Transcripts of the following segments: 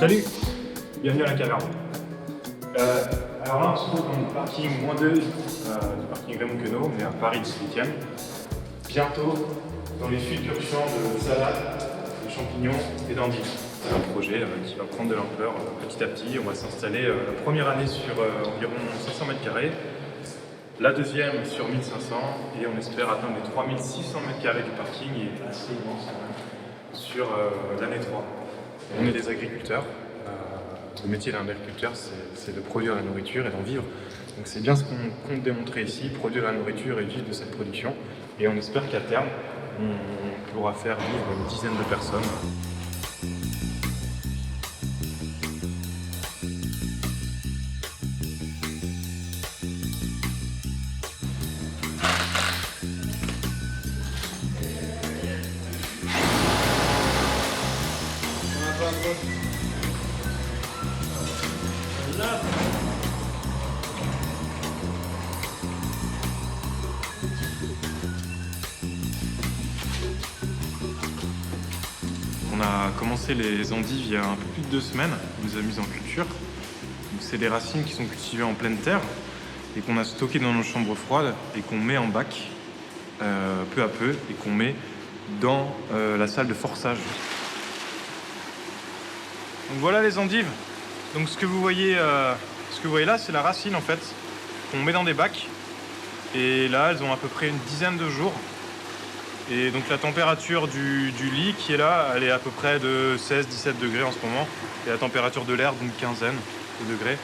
Salut, bienvenue à la caverne. Alors là, on se trouve dans le parking -2 du parking Raymond Queneau, mais à Paris 18e. Bientôt, dans les futurs champs de salade, de champignons et d'endives. C'est un projet qui va prendre de l'ampleur petit à petit. On va s'installer la première année sur environ 500 m², la deuxième sur 1500 et on espère atteindre les 3600 m² du parking et assez immense quand même sur l'année 3. On est des agriculteurs. Le métier d'un agriculteur, c'est de produire la nourriture et d'en vivre. Donc c'est bien ce qu'on compte démontrer ici, produire la nourriture et vivre de cette production. Et on espère qu'à terme, on pourra faire vivre une dizaine de personnes. On a commencé les endives il y a un peu plus de 2 semaines. On les a mises en culture. C'est des racines qui sont cultivées en pleine terre et qu'on a stockées dans nos chambres froides et qu'on met en bac peu à peu et qu'on met dans la salle de forçage. Donc voilà les endives. Donc ce que vous voyez là, c'est la racine en fait qu'on met dans des bacs. Et là, elles ont à peu près une dizaine de jours. Et donc la température du lit qui est là, elle est à peu près de 16-17 degrés en ce moment. Et la température de l'air d'une quinzaine de degrés.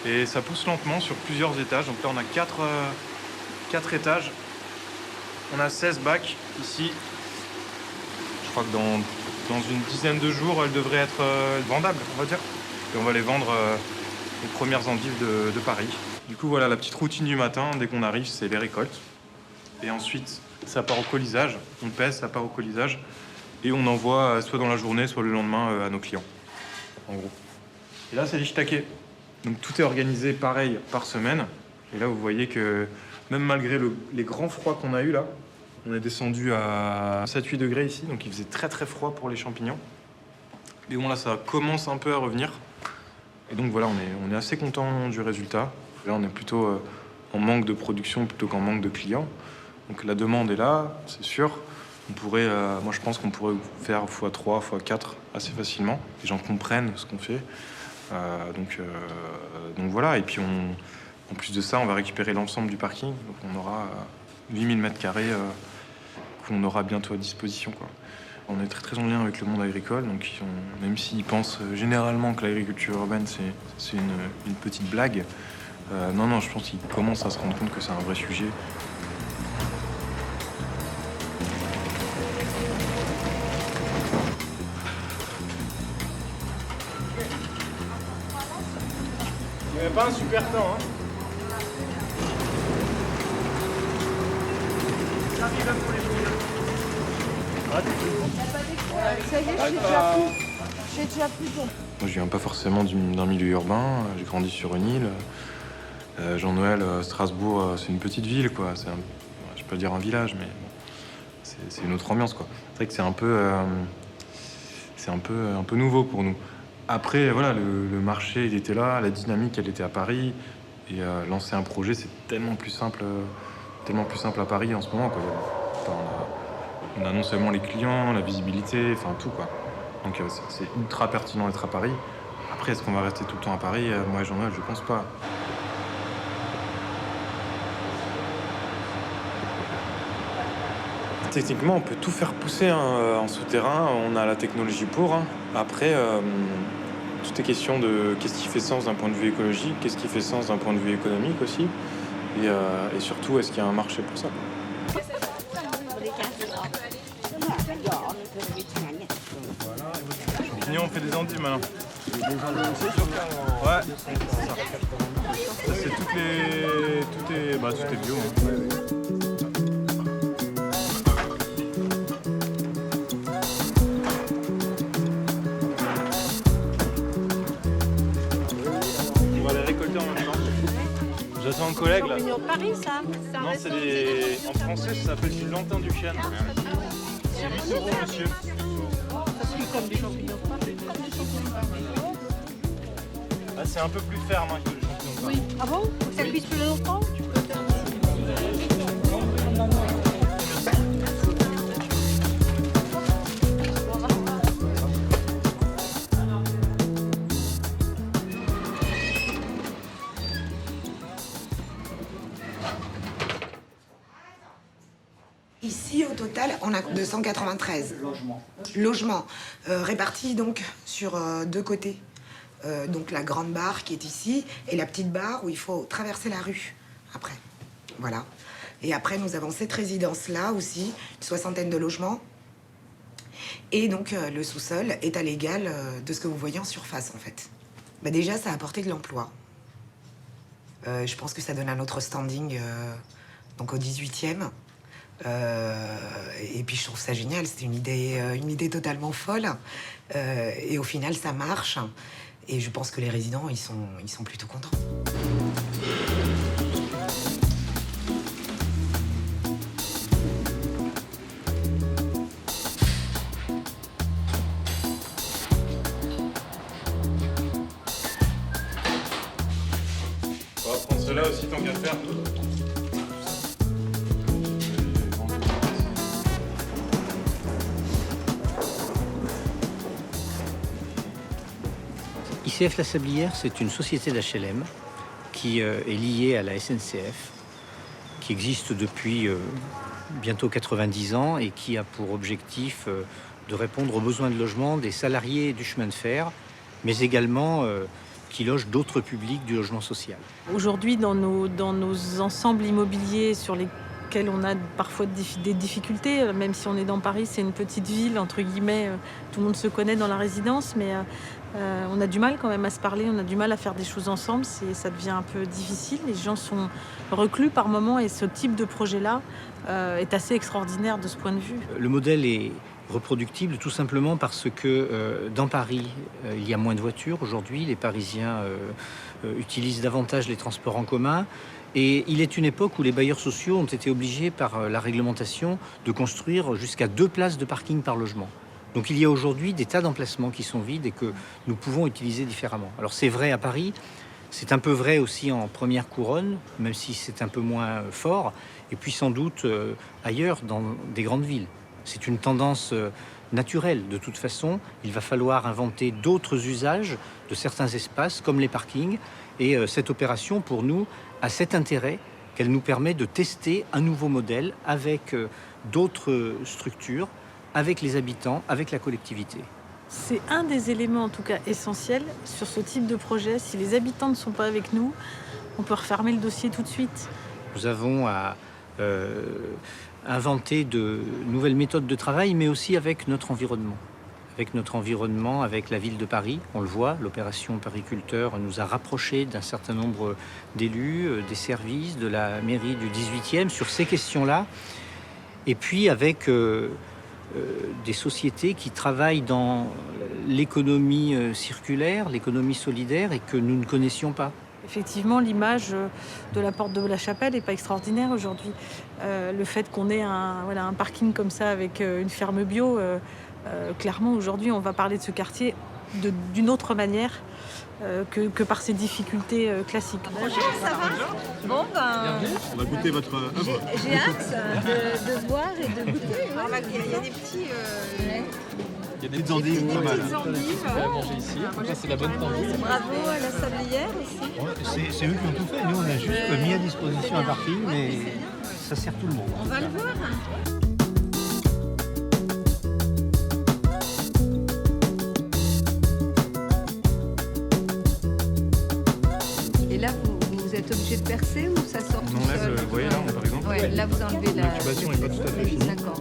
Et ça pousse lentement sur plusieurs étages. Donc là, on a 4 étages. On a 16 bacs ici. Je crois que dans une dizaine de jours, elles devraient être vendables, on va dire. Et on va les vendre aux premières endives de Paris. Du coup, voilà la petite routine du matin. Dès qu'on arrive, c'est les récoltes. Et ensuite, ça part au colisage. On pèse, ça part au colisage. Et on envoie soit dans la journée, soit le lendemain à nos clients. En gros. Et là, c'est les shiitake. Donc tout est organisé pareil par semaine. Et là, vous voyez que même malgré les grands froids qu'on a eu là, on est descendu à 7-8 degrés ici. Donc il faisait très très froid pour les champignons. Et bon, là, ça commence un peu à revenir. Et donc voilà, on est assez content du résultat. Là, on est plutôt en manque de production plutôt qu'en manque de clients. Donc la demande est là, c'est sûr. On pourrait, moi je pense qu'on pourrait faire x3, x4 assez facilement. Les gens comprennent ce qu'on fait. Donc voilà. Et puis en plus de ça, on va récupérer l'ensemble du parking. Donc on aura 8000 m² qu'on aura bientôt à disposition, quoi. On est très très en lien avec le monde agricole. Donc même s'ils pensent généralement que l'agriculture urbaine c'est une petite blague, non, je pense qu'ils commencent à se rendre compte que c'est un vrai sujet. Il n'y avait pas un super temps, hein. J'arrive là pour les bouillons. Ça y est, j'ai déjà plus d'eau. Moi, je viens pas forcément d'un milieu urbain. J'ai grandi sur une île. Jean-Noël, Strasbourg, c'est une petite ville, quoi. Je vais pas dire un village, mais c'est une autre ambiance, quoi. C'est vrai que c'est un peu nouveau pour nous. Après, voilà, le marché, il était là, la dynamique, elle était à Paris. Et lancer un projet, c'est tellement plus simple à Paris en ce moment, quoi. Enfin, on a non seulement les clients, la visibilité, enfin tout, quoi. Donc c'est ultra pertinent d'être à Paris. Après, est-ce qu'on va rester tout le temps à Paris? Moi et Jean-Noël, je pense pas. Techniquement, on peut tout faire pousser en souterrain. On a la technologie pour. Après, tout est question de qu'est-ce qui fait sens d'un point de vue écologique, qu'est-ce qui fait sens d'un point de vue économique aussi. Et surtout, est-ce qu'il y a un marché pour ça? Champignons, on fait des endives maintenant. Ouais. Ça, c'est tout est bio. On va les récolter en même temps. J'attends un collègue là. Champignons de Paris, ça. Non, c'est des. En français, ça s'appelle du lantin du chêne. C'est 8 € monsieur. Ça se fait comme des champignons de Paris. c'est un peu plus ferme que le champignon de Paris. Oui. Ah bon? Faut que ça cuise plus longtemps? Ici, au total, on a 293 logements répartis donc sur deux côtés. Donc la grande barre qui est ici et la petite barre où il faut traverser la rue après. Voilà. Et après, nous avons cette résidence-là aussi, une soixantaine de logements. Et donc le sous-sol est à l'égal de ce que vous voyez en surface en fait. Bah, déjà, ça a apporté de l'emploi. Je pense que ça donne un autre standing donc au 18e. Et puis je trouve ça génial, c'était une idée totalement folle. Et au final, ça marche. Et je pense que les résidents, ils sont plutôt contents. On va prendre cela aussi tant qu'à faire. ICF La Sablière, c'est une société d'HLM qui est liée à la SNCF, qui existe depuis bientôt 90 ans et qui a pour objectif de répondre aux besoins de logement des salariés du chemin de fer, mais également qui loge d'autres publics du logement social. Aujourd'hui, dans nos ensembles immobiliers sur lesquels on a parfois des difficultés, même si on est dans Paris, c'est une petite ville, entre guillemets, tout le monde se connaît dans la résidence, mais on a du mal quand même à se parler, on a du mal à faire des choses ensemble, ça devient un peu difficile, les gens sont reclus par moments et ce type de projet-là est assez extraordinaire de ce point de vue. Le modèle est reproductible tout simplement parce que dans Paris, il y a moins de voitures aujourd'hui, les Parisiens utilisent davantage les transports en commun. Et il est une époque où les bailleurs sociaux ont été obligés par la réglementation de construire jusqu'à 2 places de parking par logement. Donc il y a aujourd'hui des tas d'emplacements qui sont vides et que nous pouvons utiliser différemment. Alors c'est vrai à Paris, c'est un peu vrai aussi en première couronne, même si c'est un peu moins fort, et puis sans doute ailleurs dans des grandes villes. C'est une tendance naturelle de toute façon. Il va falloir inventer d'autres usages de certains espaces comme les parkings. Et cette opération, pour nous, a cet intérêt qu'elle nous permet de tester un nouveau modèle avec d'autres structures, avec les habitants, avec la collectivité. C'est un des éléments en tout cas essentiels sur ce type de projet. Si les habitants ne sont pas avec nous, on peut refermer le dossier tout de suite. Nous avons à inventer de nouvelles méthodes de travail, mais aussi avec notre environnement. Avec notre environnement, avec la ville de Paris, on le voit, l'opération Pariculteur nous a rapprochés d'un certain nombre d'élus, des services, de la mairie du 18e sur ces questions-là. Et puis avec des sociétés qui travaillent dans l'économie circulaire, l'économie solidaire et que nous ne connaissions pas. Effectivement, l'image de la porte de la Chapelle n'est pas extraordinaire aujourd'hui. Le fait qu'on ait un parking comme ça avec une ferme bio, clairement aujourd'hui on va parler de ce quartier d'une autre manière que par ses difficultés classiques. Bonjour, ça va? Bon, On va goûter votre œuvre. j'ai hâte de voir et de goûter. Il y a des petits... Il y a des endives pas mal. Manger ici, ça c'est la bonne tendance. Bravo à la sablière ici. C'est eux qui ont tout fait. Nous, on a juste mis à disposition un parking, mais ça sert tout le monde. On va le voir. Et là, vous êtes obligé de percer ou ça sort tout On enlève, seul? vous voyez là, par exemple. Ouais, là vous enlevez la... L'intubation n'est pas tout à fait finie. D'accord.